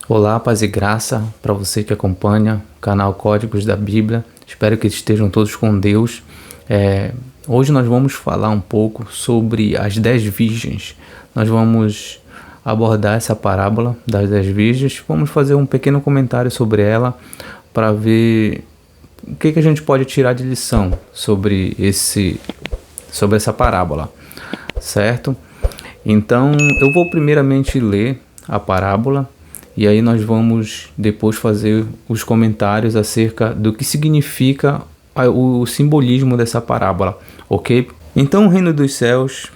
Olá, paz e graça para você que acompanha o canal Códigos da Bíblia. Espero que estejam todos com Deus. Hoje nós vamos falar um pouco sobre as 10 virgens. Nós vamos abordar essa parábola das 10 virgens. Vamos fazer um pequeno comentário sobre ela para ver o que a gente pode tirar de lição sobre essa parábola, certo? Então, eu vou primeiramente ler a parábola e aí nós vamos depois fazer os comentários acerca do que significa o simbolismo dessa parábola, ok? Então o reino dos céus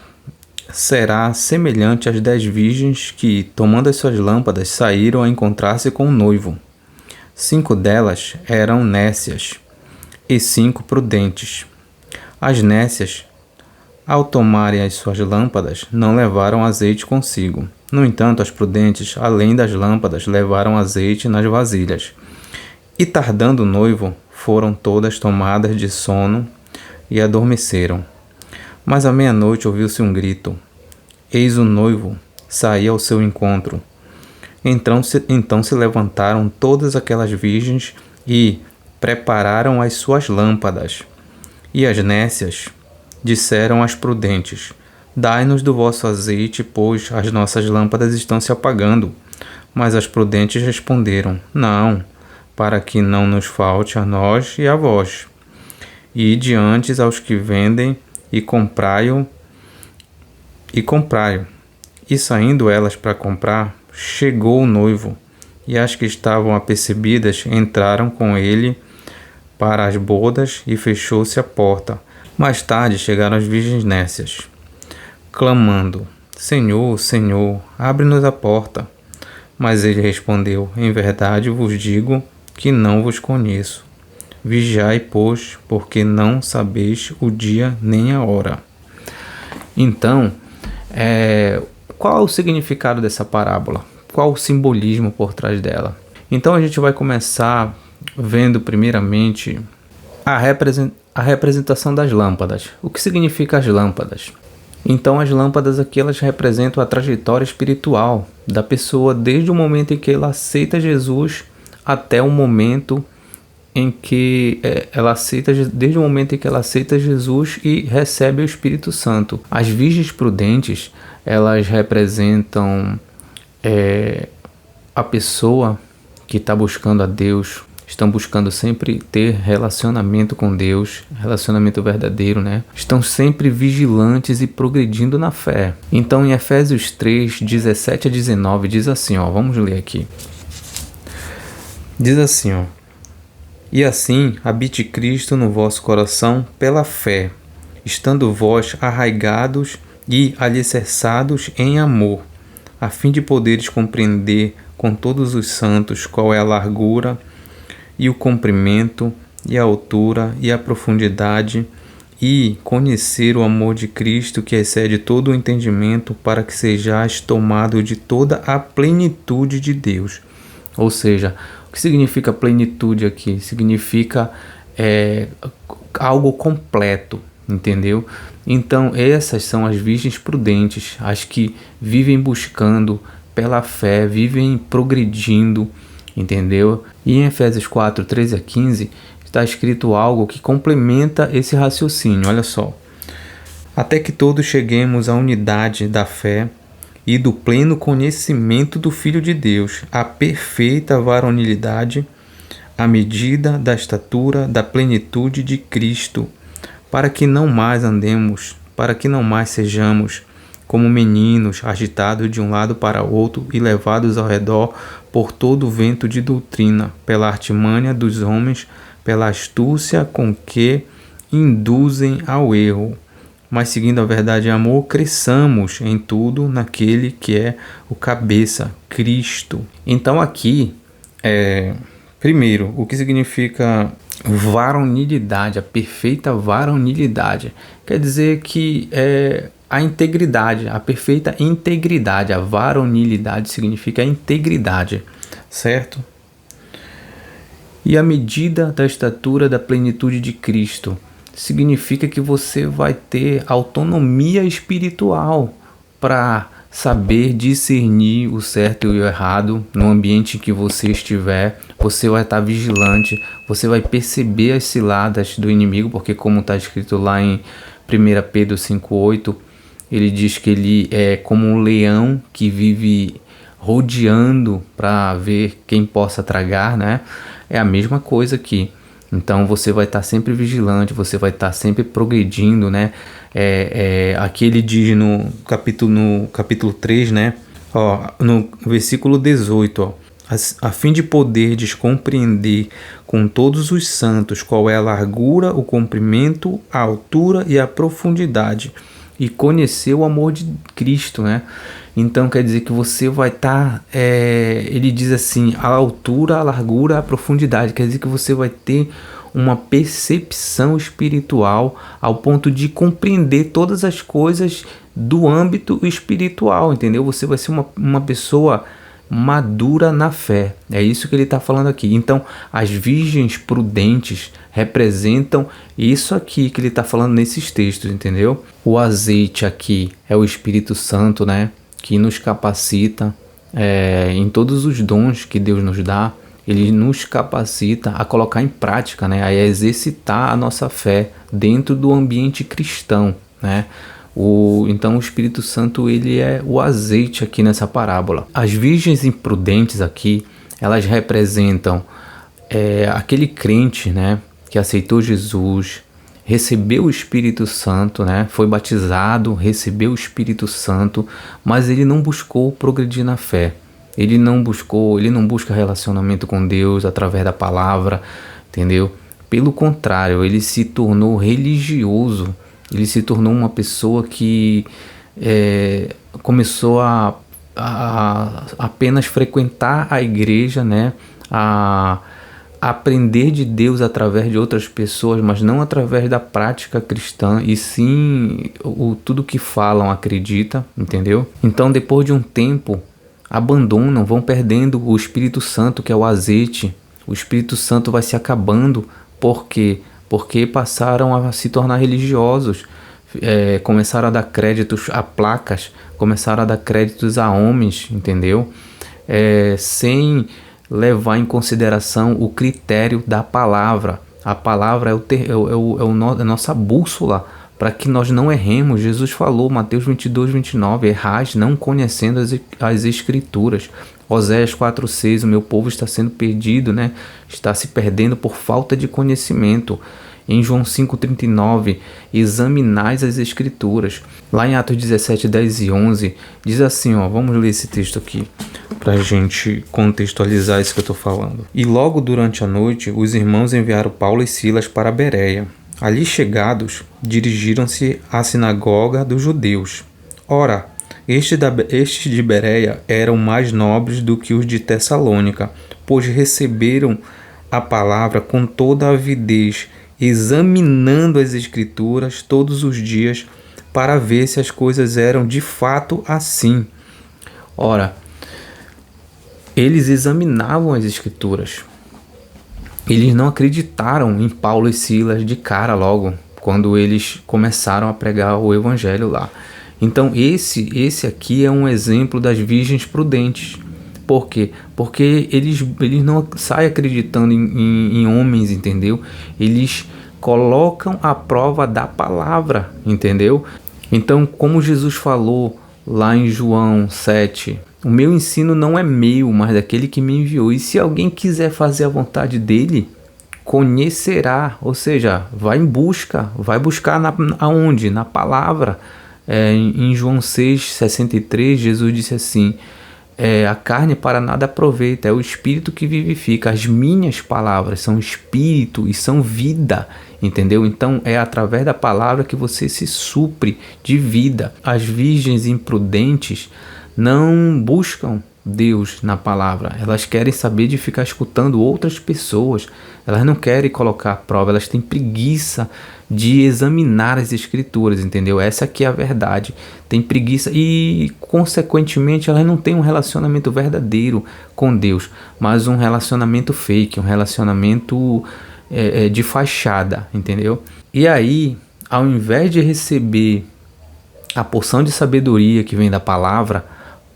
será semelhante às 10 virgens que, tomando as suas lâmpadas, saíram a encontrar-se com o noivo. 5 delas eram nécias e 5 prudentes. As nécias, ao tomarem as suas lâmpadas, não levaram azeite consigo. No entanto, as prudentes, além das lâmpadas, levaram azeite nas vasilhas. E tardando o noivo, foram todas tomadas de sono e adormeceram. Mas à meia-noite ouviu-se um grito. Eis o noivo, saía ao seu encontro. Então se levantaram todas aquelas virgens e prepararam as suas lâmpadas. E as nécias disseram às prudentes: Dai-nos do vosso azeite, pois as nossas lâmpadas estão se apagando. Mas as prudentes responderam: Não, para que não nos falte a nós e a vós. Ide antes aos que vendem e comprai-o. E saindo elas para comprar, chegou o noivo, e as que estavam apercebidas entraram com ele para as bodas e fechou-se a porta. Mais tarde chegaram as virgens nécias, clamando: Senhor, Senhor, abre-nos a porta. Mas ele respondeu: Em verdade vos digo que não vos conheço. Vigiai, pois, porque não sabeis o dia nem a hora. Então, qual é o significado dessa parábola? Qual o simbolismo por trás dela? Então a gente vai começar vendo primeiramente a representação das lâmpadas. O que significa as lâmpadas? Então as lâmpadas aqui elas representam a trajetória espiritual da pessoa desde o momento em que ela aceita Jesus até o momento em que desde o momento em que ela aceita Jesus e recebe o Espírito Santo. As virgens prudentes elas representam a pessoa que está buscando a Deus, estão buscando sempre ter relacionamento com Deus, relacionamento verdadeiro, né? Estão sempre vigilantes e progredindo na fé. Então, em Efésios 3, 17 a 19, diz assim, vamos ler aqui. Diz assim, E assim habite Cristo no vosso coração pela fé, estando vós arraigados e alicerçados em amor, a fim de poderes compreender com todos os santos qual é a largura e o comprimento, e a altura, e a profundidade, e conhecer o amor de Cristo que excede todo o entendimento, para que sejais tomado de toda a plenitude de Deus. Ou seja, o que significa plenitude aqui? Significa algo completo, entendeu? Então essas são as virgens prudentes, as que vivem buscando pela fé, vivem progredindo, entendeu? E em Efésios 4, 13 a 15, está escrito algo que complementa esse raciocínio, olha só. Até que todos cheguemos à unidade da fé e do pleno conhecimento do Filho de Deus, à perfeita varonilidade, à medida da estatura da plenitude de Cristo, para que não mais sejamos como meninos, agitados de um lado para outro e levados ao redor por todo o vento de doutrina, pela artimanha dos homens, pela astúcia com que induzem ao erro. Mas seguindo a verdade e amor, cresçamos em tudo naquele que é o cabeça, Cristo. Então aqui, primeiro, o que significa varonilidade, a perfeita varonilidade? Quer dizer que a integridade, a perfeita integridade, a varonilidade significa a integridade, certo? E a medida da estatura da plenitude de Cristo significa que você vai ter autonomia espiritual para saber discernir o certo e o errado no ambiente que você estiver. Você vai estar vigilante, você vai perceber as ciladas do inimigo, porque como está escrito lá em 1 Pedro 5,8, ele diz que ele é como um leão que vive rodeando para ver quem possa tragar, né? É a mesma coisa aqui. Então você vai estar sempre vigilante, você vai estar sempre progredindo, né? Aqui ele diz no capítulo 3, né? Ó, no versículo 18, ó, a fim de poderdes compreender com todos os santos qual é a largura, o comprimento, a altura e a profundidade, e conhecer o amor de Cristo, né? Então quer dizer que você vai estar, ele diz assim, a altura, a largura, a profundidade, quer dizer que você vai ter uma percepção espiritual ao ponto de compreender todas as coisas do âmbito espiritual, entendeu? Você vai ser uma pessoa madura na fé, é isso que ele está falando aqui. Então as virgens prudentes representam isso aqui que ele está falando nesses textos, entendeu? O azeite aqui é o Espírito Santo, né? Que nos capacita em todos os dons que Deus nos dá. Ele nos capacita a colocar em prática, né? A exercitar a nossa fé dentro do ambiente cristão, né? Então o Espírito Santo, ele é o azeite aqui nessa parábola. As virgens imprudentes aqui, elas representam aquele crente, né? Que aceitou Jesus, recebeu o Espírito Santo, né? Foi batizado, recebeu o Espírito Santo, mas ele não buscou progredir na fé. Ele não busca relacionamento com Deus através da palavra, entendeu? Pelo contrário, ele se tornou religioso, ele se tornou uma pessoa que começou a apenas frequentar a igreja, né? A aprender de Deus através de outras pessoas, mas não através da prática cristã, e sim tudo que falam acredita, entendeu? Então depois de um tempo abandonam, vão perdendo o Espírito Santo, que é o azeite. O Espírito Santo vai se acabando. Por quê? Porque passaram a se tornar religiosos, começaram a dar créditos a placas, começaram a dar créditos a homens, entendeu? Sem levar em consideração o critério da palavra. A palavra é a nossa bússola para que nós não erremos. Jesus falou, Mateus 22:29, errais não conhecendo as Escrituras. Oséias 4:6, o meu povo está sendo perdido, né? Está se perdendo por falta de conhecimento. Em João 5:39, examinais as Escrituras. Lá em Atos 17:10 e 11, diz assim, ó, vamos ler esse texto aqui, para a gente contextualizar isso que eu estou falando. E logo durante a noite, os irmãos enviaram Paulo e Silas para Bereia. Ali chegados, dirigiram-se à sinagoga dos judeus. Ora, estes de Bereia eram mais nobres do que os de Tessalônica, pois receberam a palavra com toda a avidez, examinando as Escrituras todos os dias para ver se as coisas eram de fato assim. Ora, eles examinavam as Escrituras. Eles não acreditaram em Paulo e Silas de cara logo, quando eles começaram a pregar o evangelho lá. Então esse aqui é um exemplo das virgens prudentes. Por quê? Porque eles não saem acreditando em homens, entendeu? Eles colocam a prova da palavra, entendeu? Então, como Jesus falou lá em João 7, o meu ensino não é meu, mas daquele que me enviou. E se alguém quiser fazer a vontade dele, conhecerá. Ou seja, vai buscar aonde? Na palavra. Em João 6:63, Jesus disse assim, a carne para nada aproveita, é o Espírito que vivifica. As minhas palavras são Espírito e são vida, entendeu? Então é através da palavra que você se supre de vida. As virgens imprudentes não buscam Deus na palavra, elas querem saber de ficar escutando outras pessoas, elas não querem colocar a prova, elas têm preguiça de examinar as Escrituras, entendeu? Essa aqui é a verdade, tem preguiça e consequentemente elas não têm um relacionamento verdadeiro com Deus, mas um relacionamento fake, um relacionamento de fachada, entendeu? E aí, ao invés de receber a porção de sabedoria que vem da palavra,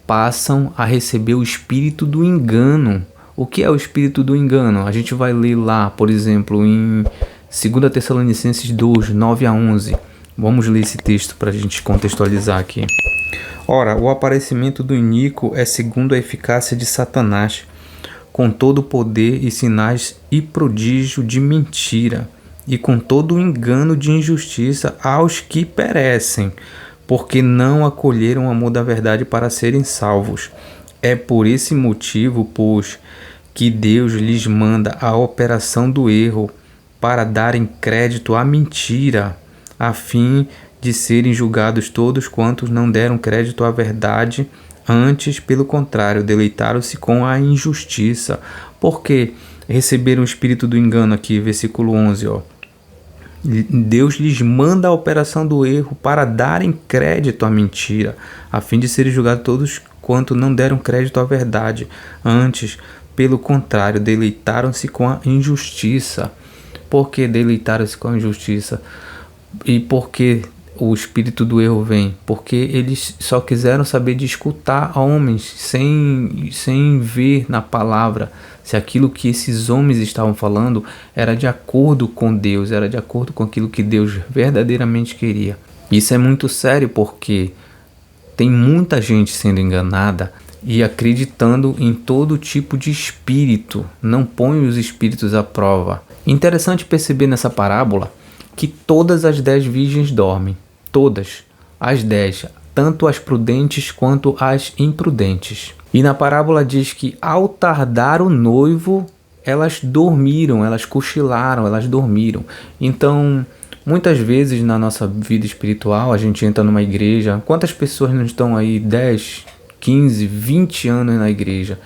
passam a receber o espírito do engano. O que é o espírito do engano? A gente vai ler lá, por exemplo, em 2 Tessalonicenses 2, 9 a 11. Vamos ler esse texto para a gente contextualizar aqui. Ora, o aparecimento do iníquo é segundo a eficácia de Satanás, com todo o poder e sinais e prodígio de mentira, e com todo o engano de injustiça aos que perecem, porque não acolheram o amor da verdade para serem salvos. É por esse motivo, pois, que Deus lhes manda a operação do erro, para darem crédito à mentira, a fim de serem julgados todos quantos não deram crédito à verdade, antes, pelo contrário, deleitaram-se com a injustiça. Porque receberam o espírito do engano aqui, versículo 11, ó. Deus lhes manda a operação do erro para darem crédito à mentira, a fim de serem julgados todos quanto não deram crédito à verdade. Antes, pelo contrário, deleitaram-se com a injustiça. Por que deleitaram-se com a injustiça? E por que o espírito do erro vem? Porque eles só quiseram saber de escutar homens, sem ver na palavra se aquilo que esses homens estavam falando era de acordo com Deus, era de acordo com aquilo que Deus verdadeiramente queria. Isso é muito sério, porque tem muita gente sendo enganada e acreditando em todo tipo de espírito. Não põe os espíritos à prova. Interessante perceber nessa parábola que todas as 10 virgens dormem. Todas as 10, tanto as prudentes quanto as imprudentes. E na parábola diz que ao tardar o noivo, elas dormiram, elas cochilaram, elas dormiram. Então, muitas vezes na nossa vida espiritual, a gente entra numa igreja. Quantas pessoas não estão aí 10, 15, 20 anos na igreja?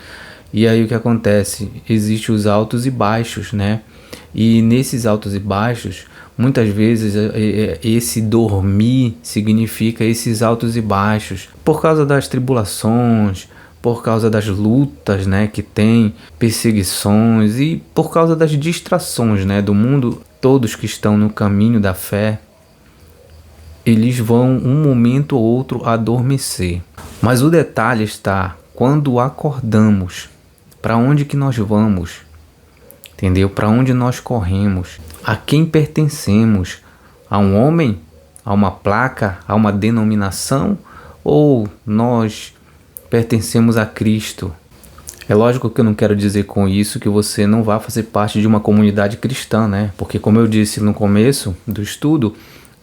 E aí o que acontece? Existem os altos e baixos, né? E nesses altos e baixos, muitas vezes esse dormir significa esses altos e baixos. Por causa das tribulações, por causa das lutas, né, que tem, perseguições e por causa das distrações, né, do mundo. Todos que estão no caminho da fé, eles vão um momento ou outro adormecer. Mas o detalhe está quando acordamos. Para onde que nós vamos? Entendeu? Para onde nós corremos? A quem pertencemos? A um homem? A uma placa? A uma denominação? Ou nós pertencemos a Cristo? É lógico que eu não quero dizer com isso que você não vá fazer parte de uma comunidade cristã, né? Porque como eu disse no começo do estudo,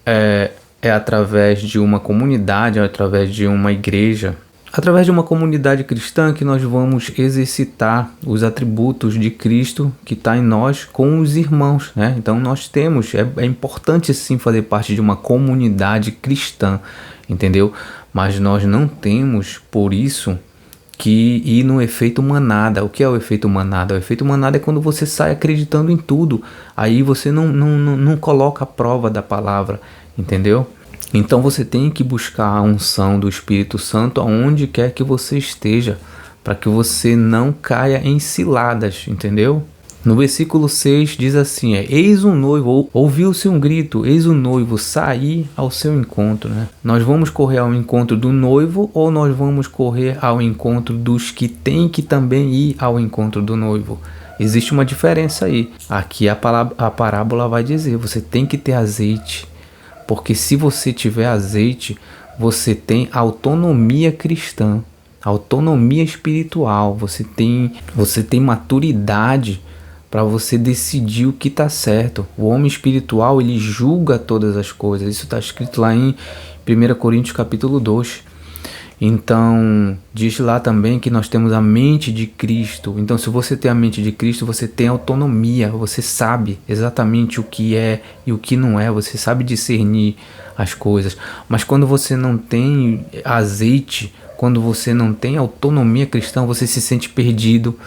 é através de uma comunidade, é através de uma igreja, através de uma comunidade cristã que nós vamos exercitar os atributos de Cristo que está em nós com os irmãos, né? Então nós temos, é importante sim fazer parte de uma comunidade cristã, entendeu? Mas nós não temos, por isso, que ir no efeito manada. O que é o efeito manada? O efeito manada é quando você sai acreditando em tudo. Aí você não coloca a prova da palavra, entendeu? Então você tem que buscar a unção do Espírito Santo aonde quer que você esteja, para que você não caia em ciladas, entendeu? No versículo 6 diz assim, eis o noivo, ouviu-se um grito, eis o noivo, sair ao seu encontro, né? Nós vamos correr ao encontro do noivo ou nós vamos correr ao encontro dos que têm que também ir ao encontro do noivo? Existe uma diferença aí. Aqui a parábola vai dizer, você tem que ter azeite, porque se você tiver azeite, você tem autonomia cristã, autonomia espiritual, você tem maturidade para você decidir o que está certo. O homem espiritual, ele julga todas as coisas. Isso está escrito lá em 1 Coríntios capítulo 2. Então, diz lá também que nós temos a mente de Cristo. Então, se você tem a mente de Cristo, você tem autonomia. Você sabe exatamente o que é e o que não é. Você sabe discernir as coisas. Mas quando você não tem azeite, quando você não tem autonomia cristã, você se sente perdido.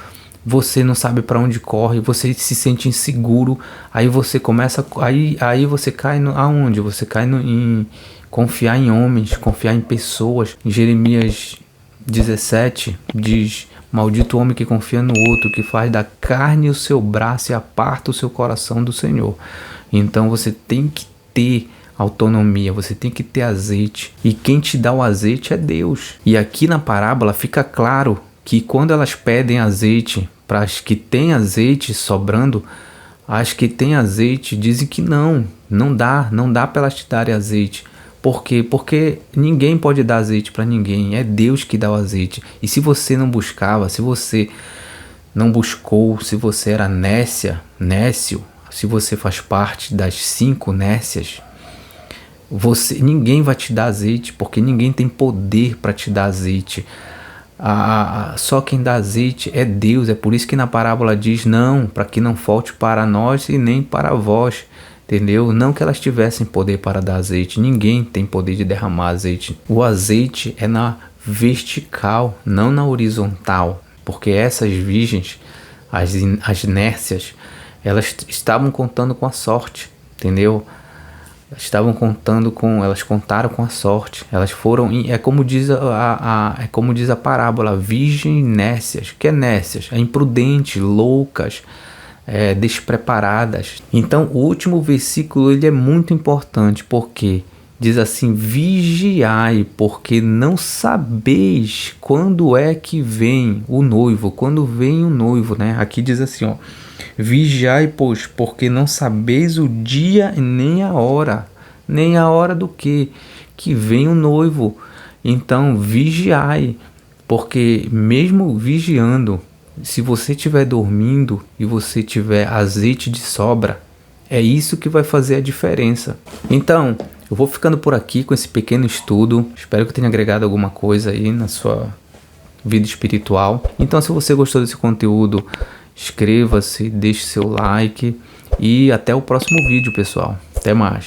Você não sabe para onde corre, você se sente inseguro, aí você começa, aí você cai aonde? Você cai em confiar em homens, confiar em pessoas. Em Jeremias 17 diz, maldito o homem que confia no outro, que faz da carne o seu braço e aparta o seu coração do Senhor. Então você tem que ter autonomia, você tem que ter azeite. E quem te dá o azeite é Deus. E aqui na parábola fica claro que quando elas pedem azeite para as que têm azeite sobrando, as que têm azeite dizem que não dá para elas te darem azeite. Por quê? Porque ninguém pode dar azeite para ninguém, é Deus que dá o azeite. E se você não buscava, se você não buscou, se você era nécio, se você faz parte das 5 nécias, ninguém vai te dar azeite, porque ninguém tem poder para te dar azeite. Só quem dá azeite é Deus. É por isso que na parábola diz não, para que não falte para nós e nem para vós, entendeu? Não que elas tivessem poder para dar azeite, ninguém tem poder de derramar azeite. O azeite é na vertical, não na horizontal, porque essas virgens, as nércias, elas estavam contando com a sorte, entendeu? Elas contaram com a sorte. Elas foram, é como diz a parábola, virgens nécias. Que é nécias? É imprudentes, loucas, despreparadas. Então o último versículo ele é muito importante, porque diz assim: vigiai, porque não sabeis quando é que vem o noivo. Quando vem o noivo, né? Aqui diz assim, ó: vigiai, pois, porque não sabeis o dia nem a hora. Nem a hora do que vem o noivo. Então vigiai, porque mesmo vigiando, se você estiver dormindo e você tiver azeite de sobra, é isso que vai fazer a diferença. Então, eu vou ficando por aqui com esse pequeno estudo. Espero que tenha agregado alguma coisa aí na sua vida espiritual. Então, se você gostou desse conteúdo, inscreva-se, deixe seu like e até o próximo vídeo, pessoal. Até mais.